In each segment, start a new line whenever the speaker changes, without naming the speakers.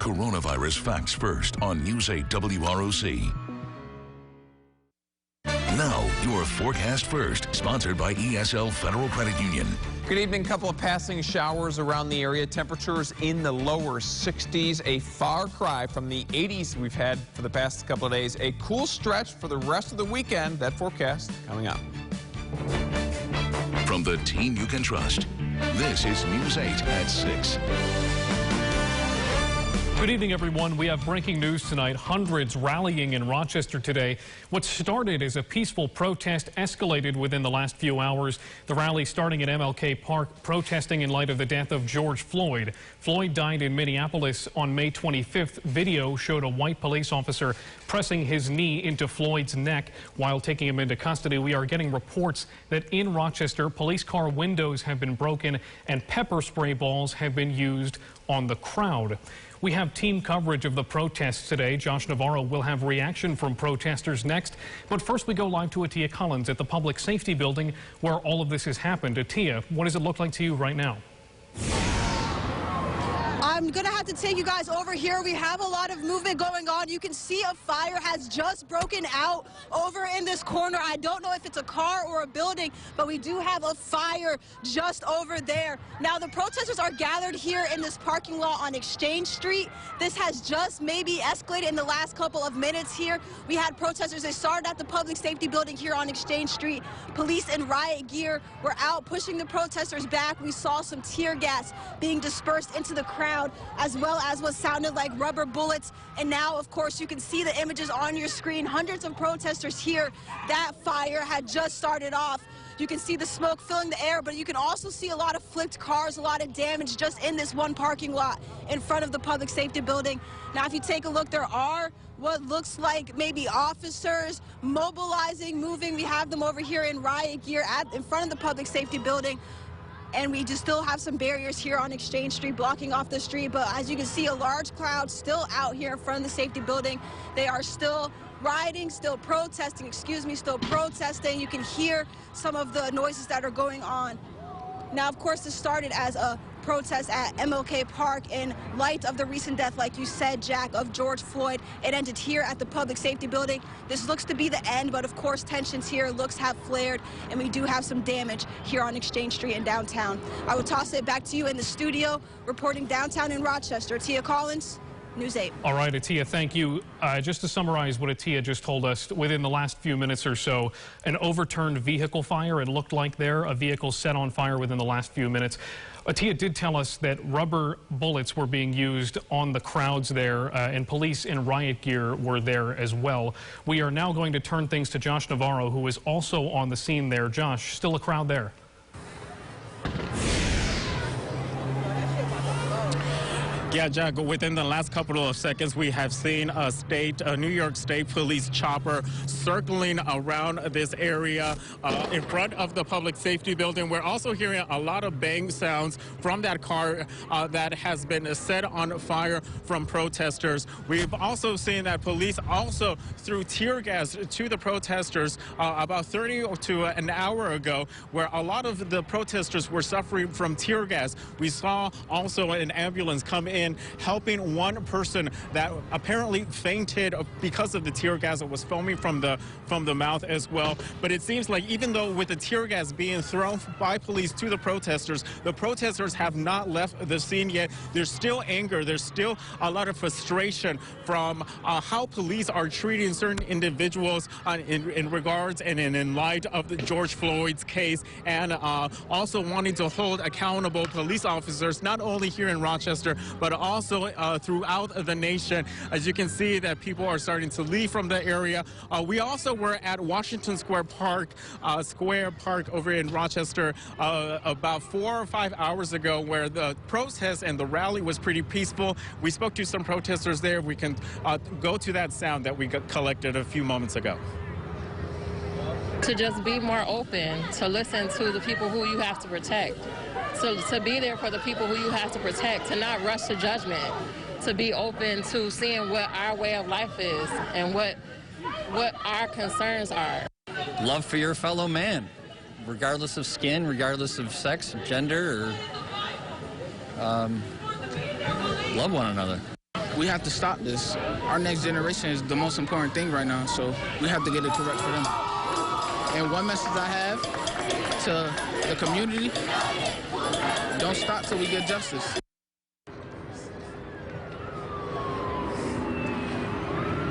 Coronavirus Facts First on News 8 WROC. Now, your Forecast First, sponsored by ESL Federal Credit Union.
Good evening. Couple of passing showers around the area. Temperatures in the lower 60s. A far cry from the 80s we've had for the past couple of days. A cool stretch for the rest of the weekend. That forecast coming up.
From the team you can trust, this is News 8 at 6.
Good evening, everyone. We have breaking news tonight. Hundreds rallying in Rochester today. What started as a peaceful protest escalated within the last few hours. The rally starting at MLK Park, protesting in light of the death of George Floyd. Floyd died in Minneapolis on May 25th. Video showed a white police officer pressing his knee into Floyd's neck while taking him into custody. We are getting reports that in Rochester, police car windows have been broken and pepper spray balls have been used on the crowd. We have team coverage of the protests today. Josh Navarro will have reaction from protesters next. But first, we go live to Atia Collins at the Public Safety Building where all of this has happened. Atia, what does it look like to you right now?
I'm going to have to take you guys over here. We have a lot of movement going on. You can see a fire has just broken out over in this corner. I don't know if it's a car or a building, but we do have a fire just over there. Now, the protesters are gathered here in this parking lot on Exchange Street. This has just maybe escalated in the last couple of minutes here. We had protesters. They started at the Public Safety Building here on Exchange Street. Police in riot gear were out pushing the protesters back. We saw some tear gas being dispersed into the crowd, as well as what sounded like rubber bullets. And now, of course, you can see the images on your screen. Hundreds of protesters here. That fire had just started off. You can see the smoke filling the air, but you can also see a lot of flipped cars, a lot of damage just in this one parking lot in front of the Public Safety Building. Now, if you take a look, there are what looks like maybe officers mobilizing, moving. We have them over here in riot gear in front of the Public Safety Building. And we just still have some barriers here on Exchange Street blocking off the street. But as you can see, a large crowd still out here in front of the safety building. They are still rioting, still protesting, still protesting. You can hear some of the noises that are going on. Now, of course, this started as a protest at MLK Park in light of the recent death, like you said, Jack, of George Floyd. It ended here at the Public Safety Building. This looks to be the end, but of course tensions here have flared, and we do have some damage here on Exchange Street in downtown. I will toss it back to you in the studio, reporting downtown in Rochester. Atia Collins, News 8.
All right, Atia, thank you. Just to summarize what Atia just told us, within the last few minutes or so, an overturned vehicle fire, it looked like there, a vehicle set on fire within the last few minutes. Atia did tell us that rubber bullets were being used on the crowds there, and police in riot gear were there as well. We are now going to turn things to Josh Navarro, who is also on the scene there. Josh, still a crowd there?
Yeah, Jack, within the last couple of seconds, we have seen a New York State police chopper circling around this area in front of the Public Safety Building. We're also hearing a lot of bang sounds from that car that has been set on fire from protesters. We've also seen that police also threw tear gas to the protesters about 30 to an hour ago, where a lot of the protesters were suffering from tear gas. We saw also an ambulance come in helping one person that apparently fainted because of the tear gas that was foaming from the mouth as well. But it seems like even though with the tear gas being thrown by police to the protesters have not left the scene yet. There's still anger. There's still a lot of frustration from how police are treating certain individuals in regards and in light of the George Floyd's case, and also wanting to hold accountable police officers, not only here in Rochester, but also throughout the nation. As you can see that people are starting to leave from the area. We also were at Washington Square Park over in Rochester about 4 or 5 hours ago, where the protest and the rally was pretty peaceful. We spoke to some protesters there. We can go to that sound that we collected a few moments ago.
To just be more open, to listen to the people who you have to protect. So to be there for the people who you have to protect, to not rush to judgment, to be open to seeing what our way of life is and what our concerns are.
Love for your fellow man, regardless of skin, regardless of sex, gender, or love one another.
we have to stop this. Our next generation is the most important thing right now, so we have to get it correct for them. And one message I have to the community, don't stop till we get justice.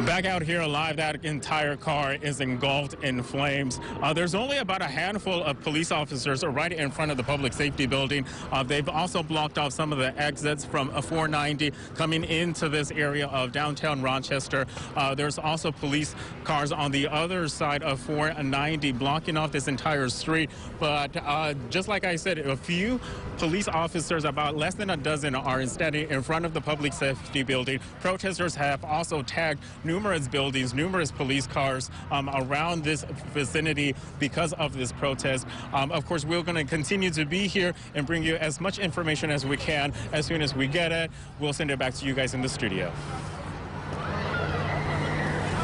Back out here alive, that entire car is engulfed in flames. There's only about a handful of police officers right in front of the public safety building. They've also blocked off some of the exits from 490 coming into this area of downtown Rochester. There's also police cars on the other side of 490 blocking off this entire street. But just like I said, a few police officers, about less than a dozen, are standing in front of the public safety building. Protesters have also tagged numerous buildings, numerous police cars around this vicinity because of this protest. Of course, we're going to continue to be here and bring you as much information as we can. As soon as we get it, we'll send it back to you guys in the studio.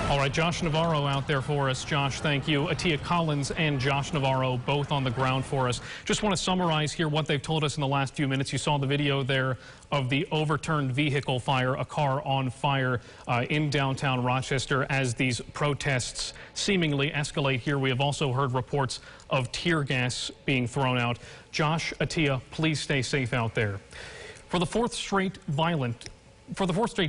All right, Josh Navarro out there for us. Josh, thank you. Atia Collins and Josh Navarro both on the ground for us. Just want to summarize here what they've told us in the last few minutes. You saw the video there of the overturned vehicle fire, a car on fire in downtown Rochester as these protests seemingly escalate here. We have also heard reports of tear gas being thrown out. Josh, Atia, please stay safe out there. For the fourth straight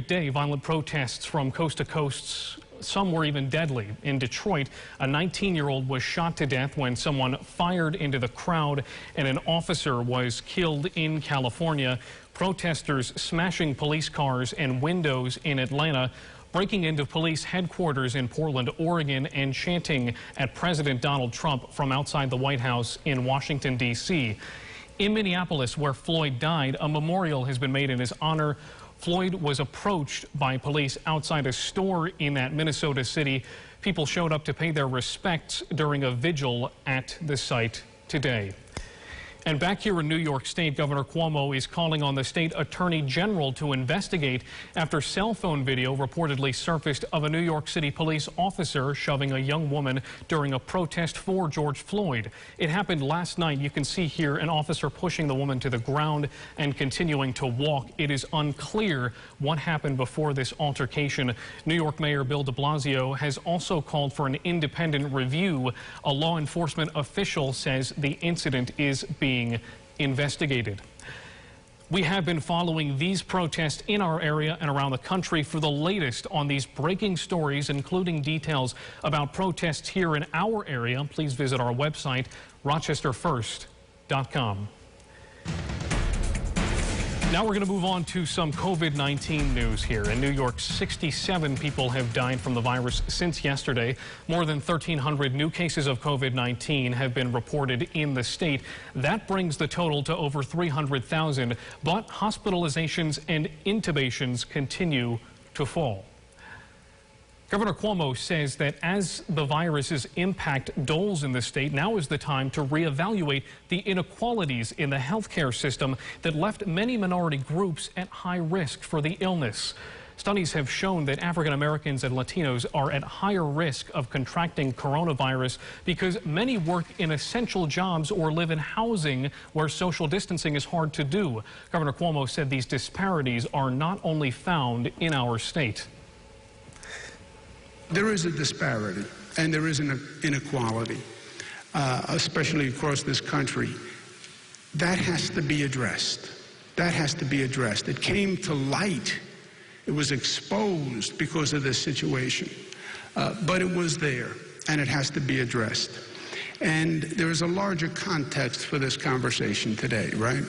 day, violent protests from coast to coast. Some were even deadly. In Detroit, a 19-year-old was shot to death when someone fired into the crowd, and an officer was killed in California. Protesters smashing police cars and windows in Atlanta, breaking into police headquarters in Portland, Oregon, and chanting at President Donald Trump from outside the White House in Washington, D.C. In Minneapolis, where Floyd died, a memorial has been made in his honor. Floyd was approached by police outside a store in that Minnesota city. People showed up to pay their respects during a vigil at the site today. And back here in New York State, Governor Cuomo is calling on the state attorney general to investigate after cell phone video reportedly surfaced of a New York City police officer shoving a young woman during a protest for George Floyd. It happened last night. You can see here an officer pushing the woman to the ground and continuing to walk. It is unclear what happened before this altercation. New York Mayor Bill de Blasio has also called for an independent review. A law enforcement official says the incident is being investigated. We have been following these protests in our area and around the country. For the latest on these breaking stories, including details about protests here in our area, please visit our website, rochesterfirst.com. Now we're going to move on to some COVID-19 news here. In New York, 67 people have died from the virus since yesterday. More than 1,300 new cases of COVID-19 have been reported in the state. That brings the total to over 300,000, but hospitalizations and intubations continue to fall. Governor Cuomo says that as the virus's impact doles in the state, now is the time to reevaluate the inequalities in the healthcare system that left many minority groups at high risk for the illness. Studies have shown that African Americans and Latinos are at higher risk of contracting coronavirus because many work in essential jobs or live in housing where social distancing is hard to do. Governor Cuomo said these disparities are not only found in our state.
There is a disparity and there is an inequality, especially across this country. That has to be addressed. That has to be addressed. It came to light. It was exposed because of this situation. But it was there, and it has to be addressed. And there is a larger context for this conversation today, right?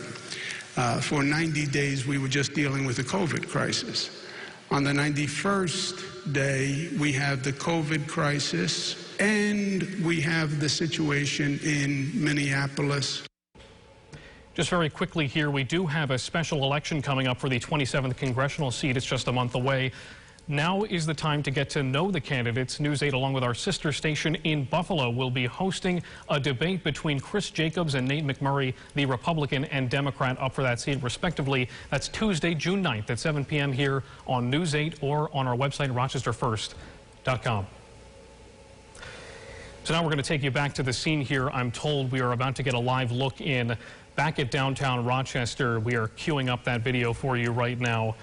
For 90 days, we were just dealing with the COVID crisis. On the 91st day, we have the COVID crisis, and we have the situation in Minneapolis.
Just very quickly here, we do have a special election coming up for the 27th congressional seat. It's just a month away. Now is the time to get to know the candidates. News 8, along with our sister station in Buffalo, will be hosting a debate between Chris Jacobs and Nate McMurray, the Republican and Democrat, up for that seat, respectively. That's Tuesday, June 9th at 7 p.m. here on News 8 or on our website, rochesterfirst.com. So now we're going to take you back to the scene here. I'm told we are about to get a live look in back at downtown Rochester. We are queuing up that video for you right now.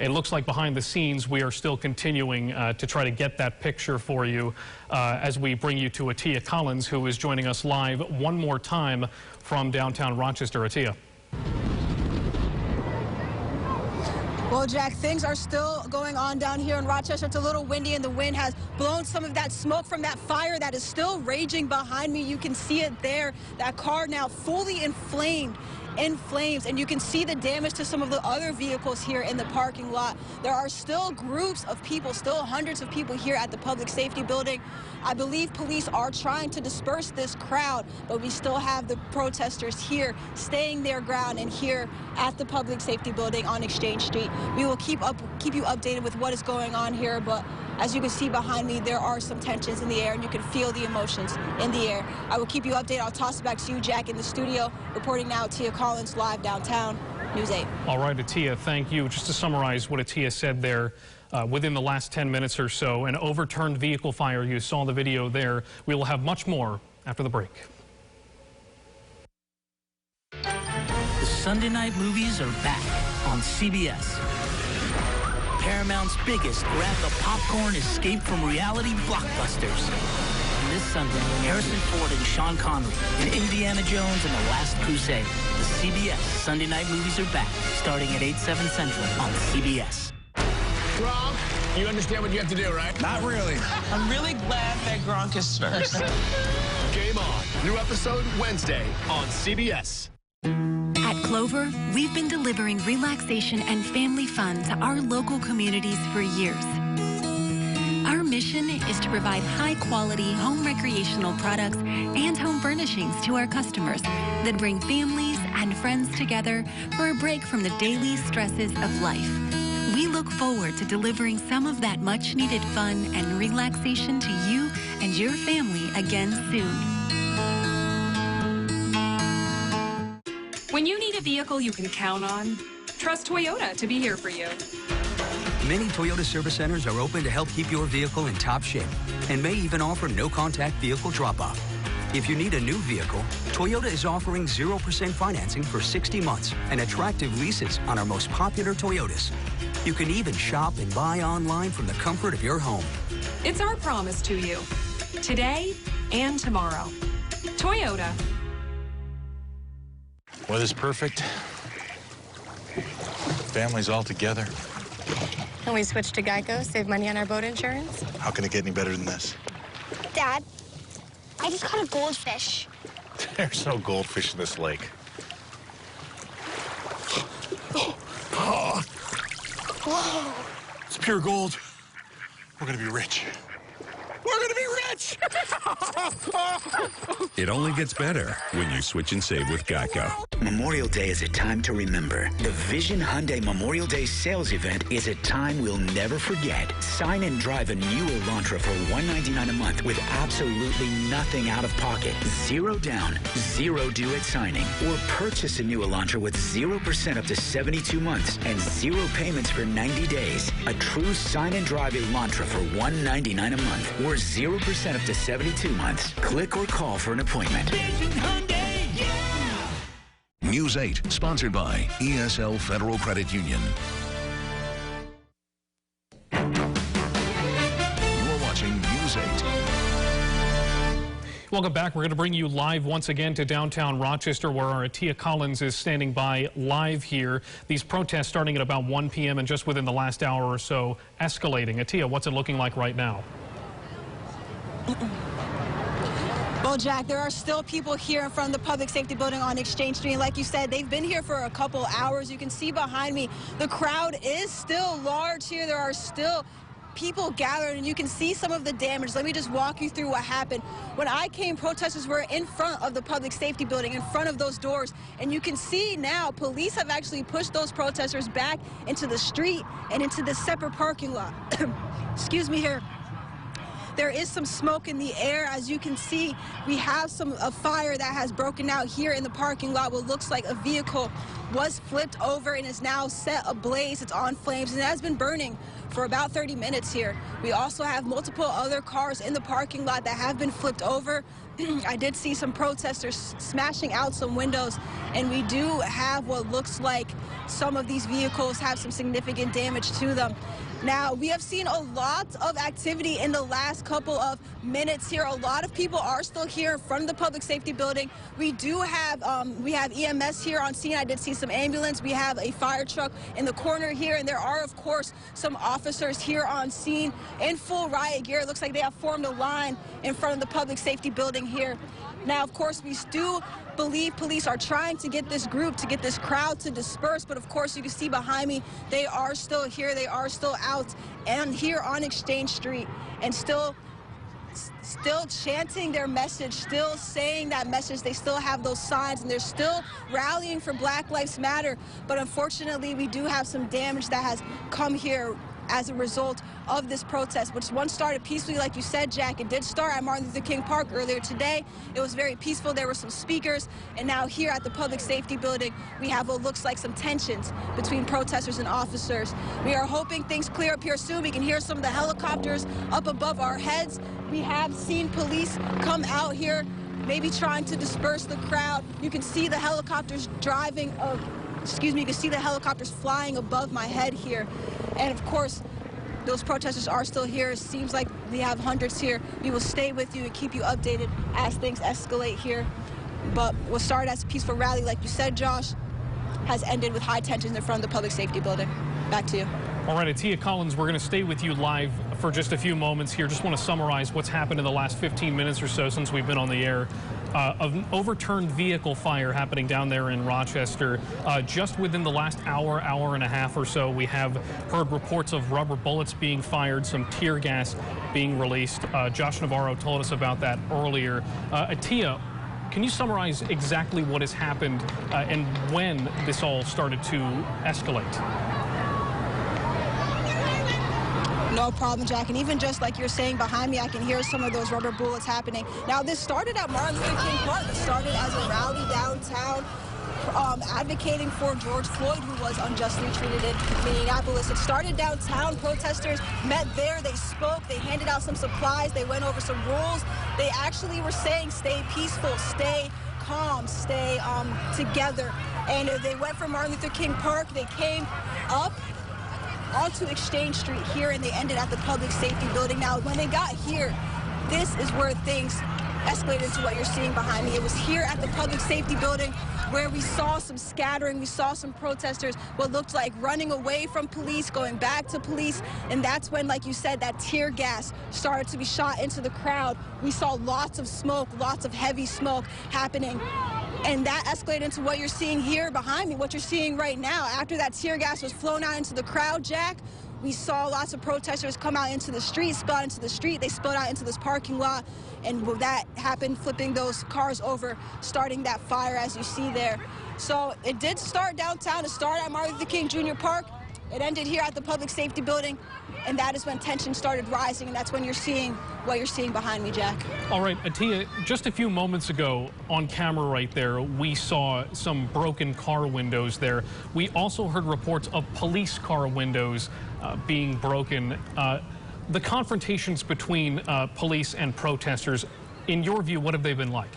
It looks like behind the scenes we are still continuing to try to get that picture for you as we bring you to Atia Collins, who is joining us live one more time from downtown Rochester. Atia.
Well, Jack, things are still going on down here in Rochester. It's a little windy, and the wind has blown some of that smoke from that fire that is still raging behind me. You can see it there. That car now fully inflamed. In flames, and you can see the damage to some of the other vehicles here in the parking lot. There are still groups of people, still hundreds of people here at the public safety building. I believe police are trying to disperse this crowd, but we still have the protesters here staying their ground and here at the public safety building on Exchange Street. We will keep you updated with what is going on here, but as you can see behind me, there are some tensions in the air, and you can feel the emotions in the air. I will keep you updated. I'll toss it back to you, Jack, in the studio. Reporting now, Atia Collins, live downtown, News 8.
All right, Atia, thank you. Just to summarize what Atia said there, within the last 10 minutes or so, an overturned vehicle fire. You saw the video there. We will have much more after the break.
The Sunday night movies are back on CBS. Paramount's biggest grab-the-popcorn escape from reality blockbusters. And this Sunday, Harrison Ford and Sean Connery in Indiana Jones and the Last Crusade. The CBS Sunday night movies are back, starting at 8/7 Central on CBS.
Gronk, you understand what you have to do, right?
Not really.
I'm really glad that Gronk is first. Game on. New episode Wednesday on CBS.
At Clover, we've been delivering relaxation and family fun to our local communities for years. Our mission is to provide high-quality home recreational products and home furnishings to our customers that bring families and friends together for a break from the daily stresses of life. We look forward to delivering some of that much-needed fun and relaxation to you and your family again soon.
When you need a vehicle you can count on, trust Toyota to be here for you.
Many Toyota service centers are open to help keep your vehicle in top shape and may even offer no-contact vehicle drop-off. If you need a new vehicle, Toyota is offering 0% financing for 60 months and attractive leases on our most popular Toyotas. You can even shop and buy online from the comfort of your home.
It's our promise to you, today and tomorrow. Toyota.
Weather's perfect. Family's all together.
Can we switch to Geico, save money on our boat insurance?
How can it get any better than this?
Dad, I just caught a goldfish.
There's no goldfish in this lake.
Whoa.
It's pure gold. We're gonna be rich. We're gonna be rich!
It only gets better when you switch and save with Geico.
Memorial Day is a time to remember. The Vision Hyundai Memorial Day sales event is a time we'll never forget. Sign and drive a new Elantra for $199 a month with absolutely nothing out of pocket. 0 down, 0 due at signing. Or purchase a new Elantra with 0% up to 72 months and 0 payments for 90 days. A true sign and drive Elantra for $199 a month or 0% up to 72 months. Click or call for an appointment.
News 8, sponsored by ESL Federal Credit Union. You're watching News 8.
Welcome back. We're going to bring you live once again to downtown Rochester, where our Atia Collins is standing by live here. These protests starting at about 1 p.m. and just within the last hour or so escalating. Atia, what's it looking like right now?
Well, Jack, there are still people here in front of the public safety building on Exchange Street. Like you said, they've been here for a couple hours. You can see behind me, the crowd is still large here. There are still people gathered, and you can see some of the damage. Let me just walk you through what happened. When I came, protesters were in front of the public safety building, in front of those doors, and you can see now police have actually pushed those protesters back into the street and into the separate parking lot. Excuse me here. There is some smoke in the air. As you can see, we have a fire that has broken out here in the parking lot. What looks like a vehicle was flipped over and is now set ablaze. It's on flames, and it has been burning for about 30 minutes here. We also have multiple other cars in the parking lot that have been flipped over. I did see some protesters smashing out some windows, and we do have what looks like some of these vehicles have some significant damage to them. Now, we have seen a lot of activity in the last couple of minutes here. A lot of people are still here in front of the public safety building. We do have EMS here on scene. I did see some ambulance. We have a fire truck in the corner here, and there are, of course, some officers here on scene in full riot gear. It looks like they have formed a line in front of the public safety building here. Now, of course, we do believe police are trying to get this group, to get this crowd to disperse. But, of course, you can see behind me, they are still here. They are still out and here on Exchange Street and still chanting their message, still saying that message. They still have those signs, and they're still rallying for Black Lives Matter. But, unfortunately, we do have some damage that has come here as a result of this protest, which once started peacefully, like you said, Jack. It did start at Martin Luther King Park earlier today. It was very peaceful. There were some speakers, and now here at the public safety building, we have what looks like some tensions between protesters and officers. We are hoping things clear up here soon. We can hear some of the helicopters up above our heads. We have seen police come out here, maybe trying to disperse the crowd. You can see the helicopters you can see the helicopters flying above my head here. And of course, those protesters are still here. It seems like we have hundreds here. We will stay with you and keep you updated as things escalate here. But what started as a peaceful rally, like you said, Josh, has ended with high tensions in front of the public safety building. Back to you.
All right, Atia Collins, we're going to stay with you live for just a few moments here. Just want to summarize what's happened in the last 15 minutes or so since we've been on the air. An overturned vehicle fire happening down there in Rochester. Just within the last hour and a half or so, we have heard reports of rubber bullets being fired, some tear gas being released. Josh Navarro told us about that earlier. Atia, can you summarize exactly what has happened and when this all started to escalate?
No problem, Jack. And even just like you're saying behind me, I can hear some of those rubber bullets happening. Now, this started at Martin Luther King Park. It started as a rally downtown advocating for George Floyd, who was unjustly treated in Minneapolis. It started downtown. Protesters met there. They spoke. They handed out some supplies. They went over some rules. They actually were saying, stay peaceful, stay calm, stay together. And they went from Martin Luther King Park. They came up onto Exchange Street here, and they ended at the public safety building. Now, when they got here, this is where things escalated into what you're seeing behind me. It was here at the public safety building where we saw some scattering. We saw some protesters, what looked like running away from police, going back to police. And that's when, like you said, that tear gas started to be shot into the crowd. We saw lots of smoke, lots of heavy smoke happening. And that escalated into what you're seeing here behind me, what you're seeing right now. After that tear gas was flown out into the crowd, Jack, we saw lots of protesters come out into the street, spill out into the street. They spilled out into this parking lot, and that happened, flipping those cars over, starting that fire as you see there. So it did start downtown. It started at Martin Luther King Jr. Park. It ended here at the public safety building, and that is when tension started rising, and that's when you're seeing what you're seeing behind me, Jack.
All right, Atia, just a few moments ago on camera right there, we saw some broken car windows there. We also heard reports of police car windows being broken. The confrontations between police and protesters, in your view, what have they been like?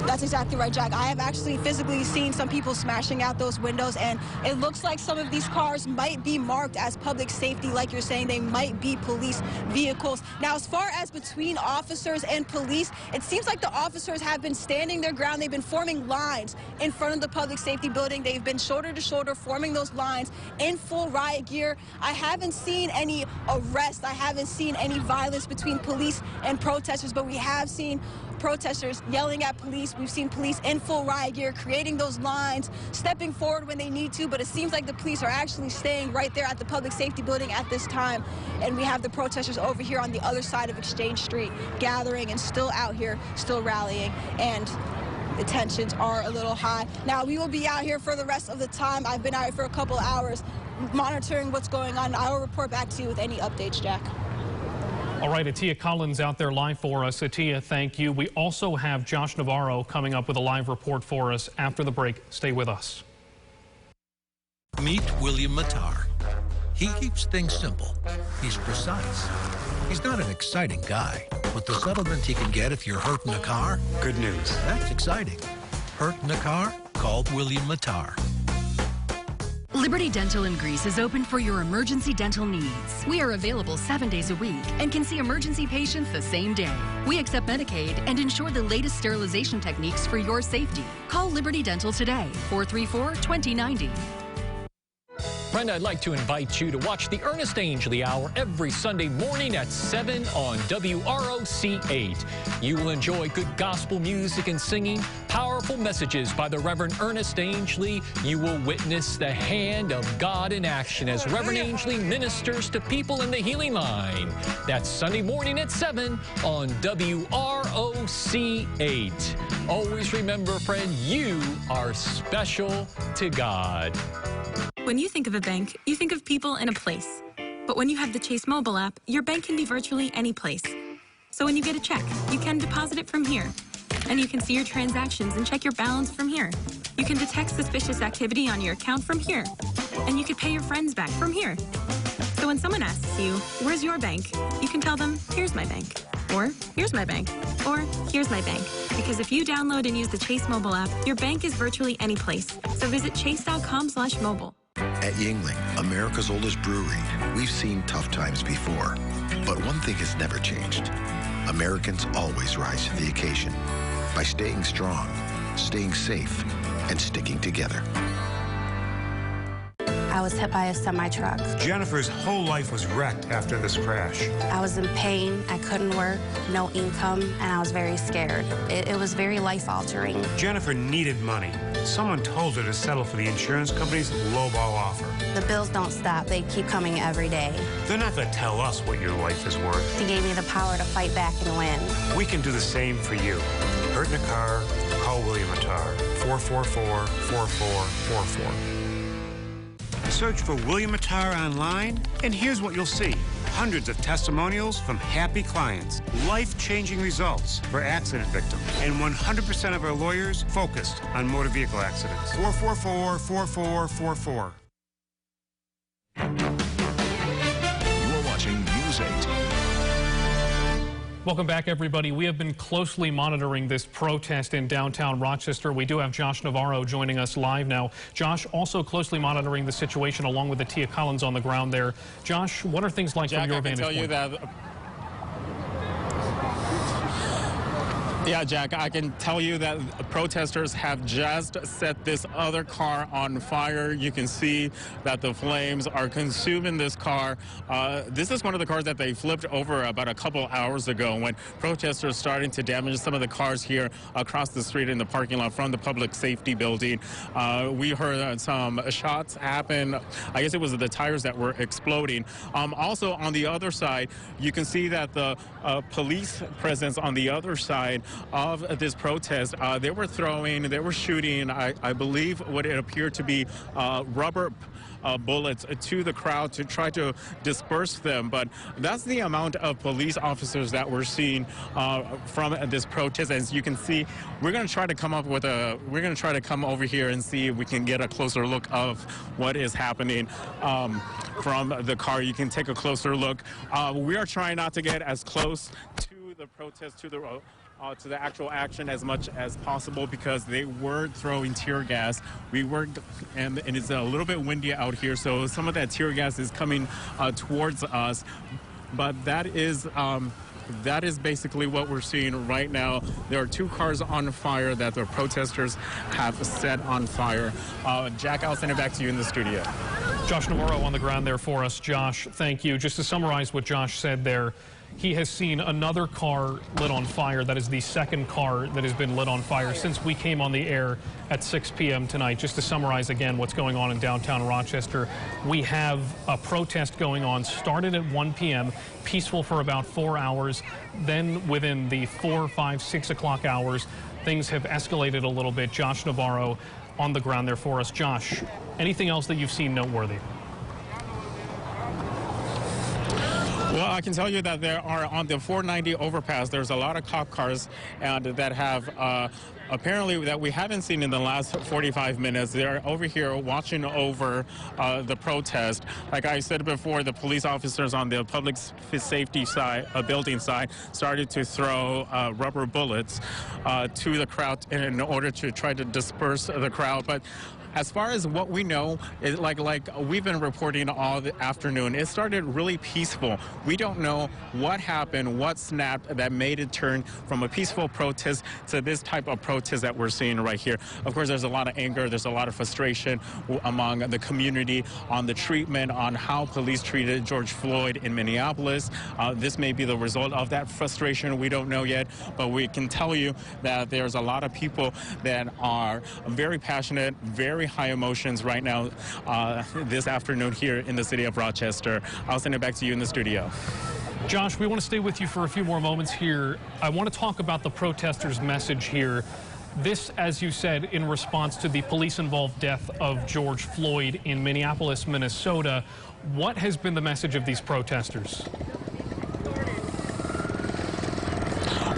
That's exactly right, Jack. I have actually physically seen some people smashing out those windows, and it looks like some of these cars might be marked as public safety, like you're saying. They might be police vehicles. Now, as far as between officers and police, it seems like the officers have been standing their ground. They've been forming lines in front of the public safety building. They've been shoulder to shoulder, forming those lines in full riot gear. I haven't seen any arrests. I haven't seen any violence between police and protesters, but we have seen protesters yelling at police. We've seen police in full riot gear, creating those lines, stepping forward when they need to, but it seems like the police are actually staying right there at the public safety building at this time. And we have the protesters over here on the other side of Exchange Street gathering and still out here, still rallying, and the tensions are a little high. Now, we will be out here for the rest of the time. I've been out here for a couple of hours monitoring what's going on. I will report back to you with any updates, Jack.
All right, Atia Collins out there live for us. Atia, thank you. We also have Josh Navarro coming up with a live report for us after the break. Stay with us.
Meet William Mattar. He keeps things simple. He's precise. He's not an exciting guy, but the settlement he can get if you're hurt in a car, good news. That's exciting. Hurt in a car? Call William Matar.
Liberty Dental in Greece is open for your emergency dental needs. We are available 7 days a week and can see emergency patients the same day. We accept Medicaid and ensure the latest sterilization techniques for your safety. Call Liberty Dental today, 434-2090.
Friend, I'd like to invite you to watch the Ernest Angley Hour every Sunday morning at 7 on WROC 8. You will enjoy good gospel music and singing, powerful messages by the Reverend Ernest Angley. You will witness the hand of God in action as Reverend Angley ministers to people in the healing line. That's Sunday morning at 7 on WROC 8. Always remember, friend, you are special to God.
When you think of a bank, you think of people in a place. But when you have the Chase mobile app, your bank can be virtually any place. So when you get a check, you can deposit it from here. And you can see your transactions and check your balance from here. You can detect suspicious activity on your account from here. And you can pay your friends back from here. So when someone asks you, where's your bank? You can tell them, here's my bank. Or, here's my bank. Or, here's my bank. Because if you download and use the Chase mobile app, your bank is virtually any place. So visit chase.com/mobile.
At Yingling, America's oldest brewery, we've seen tough times before. But one thing has never changed. Americans always rise to the occasion by staying strong, staying safe, and sticking together.
I was hit by a semi-truck.
Jennifer's whole life was wrecked after this crash.
I was in pain, I couldn't work, no income, and I was very scared. It was very life-altering.
Jennifer needed money. Someone told her to settle for the insurance company's lowball offer.
The bills don't stop, they keep coming every day.
They're not going to tell us what your life is worth.
He gave me the power to fight back and win.
We can do the same for you. Hurt in a car, call William Matar, 444-4444. Search for William Matar online, and here's what you'll see. Hundreds of testimonials from happy clients, life-changing results for accident victims, and 100% of our lawyers focused on motor vehicle accidents. 444-4444.
You are watching News 8.
Welcome back, everybody. We have been closely monitoring this protest in downtown Rochester. We do have Josh Navarro joining us live now. Josh, also closely monitoring the situation along with the Tia Collins on the ground there. Josh, what are things like from your vantage point?
Yeah, Jack, I can tell you that protesters have just set this other car on fire. You can see that the flames are consuming this car. This is one of the cars that they flipped over about a couple hours ago when protesters started to damage some of the cars here across the street in the parking lot from the public safety building. We heard some shots happen. I guess it was the tires that were exploding. Also, on the other side, you can see that the police presence on the other side of this protest, they were shooting, I believe, what it appeared to be rubber bullets to the crowd to try to disperse them. But that's the amount of police officers that we're seeing from this protest. As you can see, we're going to try to come over here and see if we can get a closer look of what is happening from the car. You can take a closer look. We are trying not to get as close to the protest, to the actual action as much as possible because they were throwing tear gas. And it's a little bit windy out here, so some of that tear gas is coming towards us. But that is basically what we're seeing right now. There are two cars on fire that the protesters have set on fire. Jack, I'll send it back to you in the studio.
Josh Navarro on the ground there for us. Josh, thank you. Just to summarize what Josh said there, he has seen another car lit on fire. That is the second car that has been lit on fire since we came on the air at 6 p.m. tonight. Just to summarize again what's going on in downtown Rochester, we have a protest going on, started at 1 p.m., peaceful for about 4 hours. Then within the 4, 5, 6 o'clock hours, things have escalated a little bit. Josh Navarro on the ground there for us. Josh, anything else that you've seen noteworthy?
Well, I can tell you that there are on the 490 overpass, there's a lot of cop cars and that have apparently that we haven't seen in the last 45 minutes. They're over here watching over the protest. Like I said before, the police officers on the public safety side, building side, started to throw rubber bullets to the crowd in order to try to disperse the crowd. But as far as what we know, like we've been reporting all the afternoon, it started really peaceful. We don't know what happened, what snapped that made it turn from a peaceful protest to this type of protest that we're seeing right here. Of course, there's a lot of anger, there's a lot of frustration among the community on the treatment, on how police treated George Floyd in Minneapolis. This may be the result of that frustration. We don't know yet, but we can tell you that there's a lot of people that are very passionate, very high emotions right now this afternoon here in the city of Rochester. I'll send it back to you in the studio.
Josh, we want to stay with you for a few more moments here. I want to talk about the protesters' message here. This, as you said, in response to the police-involved death of George Floyd in Minneapolis, Minnesota. What has been the message of these protesters?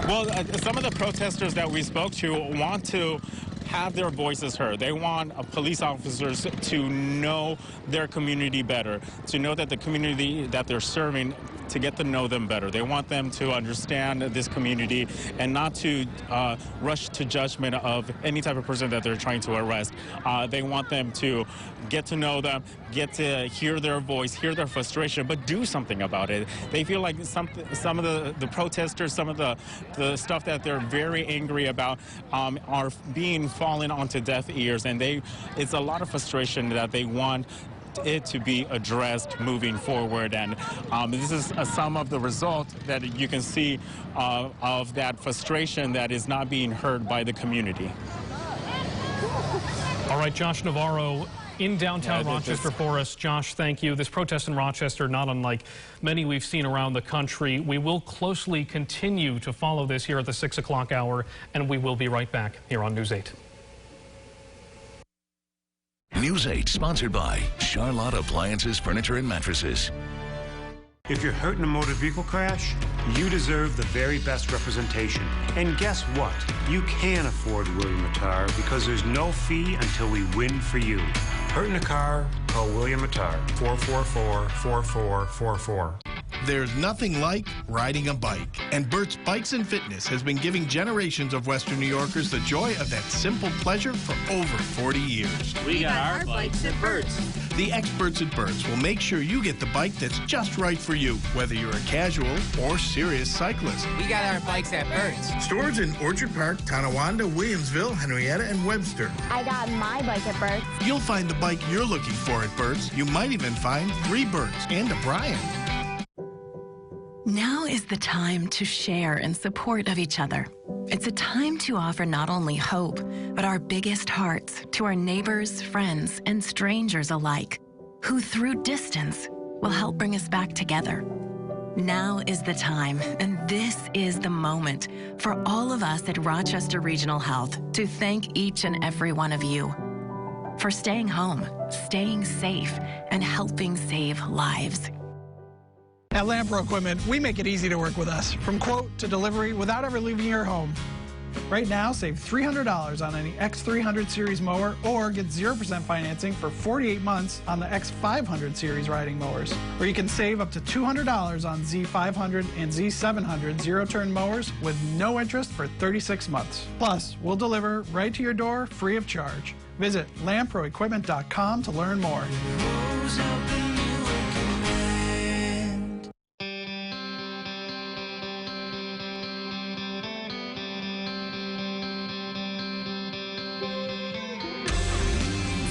Well, some of the protesters that we spoke to want to have their voices heard. They want police officers to know their community better, to know that the community that they're serving, to get to know them better. They want them to understand this community and not to rush to judgment of any type of person that they're trying to arrest. They want them to get to know them, get to hear their voice, hear their frustration, but do something about it. They feel like some of the protesters, some of the stuff that they're very angry about are being fallen onto deaf ears, and it's a lot of frustration that they want it to be addressed moving forward. And this is some of the result that you can see of that frustration that is not being heard by the community.
All right, Josh Navarro in downtown Rochester for us. Josh, thank you. This protest in Rochester, not unlike many we've seen around the country. We will closely continue to follow this here at the 6 o'clock hour, and we will be right back here on News 8.
News 8, sponsored by Charlotte Appliances, Furniture, and Mattresses.
If you're hurt in a motor vehicle crash, you deserve the very best representation. And guess what? You can afford William Attar because there's no fee until we win for you. Hurt in a car? Call William Attar, 444-4444.
There's nothing like riding a bike, and Burt's Bikes and Fitness has been giving generations of Western New Yorkers the joy of that simple pleasure for over 40 years.
We got our bikes at Burt's.
The experts at Burt's will make sure you get the bike that's just right for you, whether you're a casual or serious cyclist.
We got our bikes at Burt's.
Stores in Orchard Park, Tonawanda, Williamsville, Henrietta, and Webster.
I got my bike at Burt's.
You'll find the bike you're looking for at Burt's. You might even find 3 Burt's and a Brian.
Now is the time to share in support of each other. It's a time to offer not only hope, but our biggest hearts to our neighbors, friends, and strangers alike, who through distance will help bring us back together. Now is the time, and this is the moment for all of us at Rochester Regional Health to thank each and every one of you for staying home, staying safe, and helping save lives.
At Lampro Equipment, we make it easy to work with us, from quote to delivery without ever leaving your home. Right now, save $300 on any X300 series mower or get 0% financing for 48 months on the X500 series riding mowers. Or you can save up to $200 on Z500 and Z700 zero-turn mowers with no interest for 36 months. Plus, we'll deliver right to your door free of charge. Visit lamproequipment.com to learn more.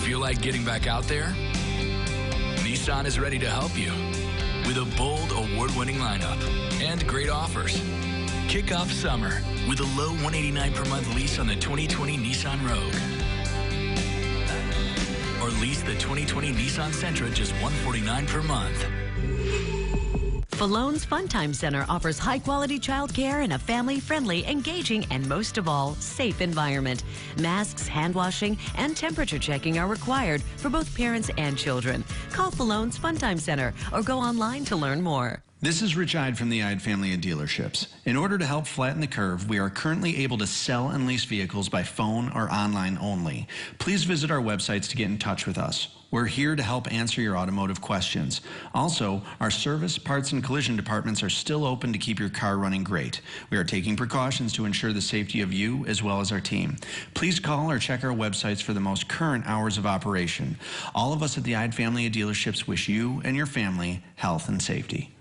Feel like getting back out there? Nissan is ready to help you with a bold, award-winning lineup and great offers. Kick off summer with a low $189 per month lease on the 2020 Nissan Rogue. Or lease the 2020 Nissan Sentra just $149 per month.
Falone's Funtime Center offers high-quality childcare in a family-friendly, engaging, and most of all, safe environment. Masks, hand washing, and temperature checking are required for both parents and children. Call Falone's Funtime Center or go online to learn more.
This is Rich Ide from the Ide family of dealerships. In order to help flatten the curve, we are currently able to sell and lease vehicles by phone or online only. Please visit our websites to get in touch with us. We're here to help answer your automotive questions. Also, our service, parts, and collision departments are still open to keep your car running great. We are taking precautions to ensure the safety of you as well as our team. Please call or check our websites for the most current hours of operation. All of us at the Ide family of dealerships wish you and your family health and safety.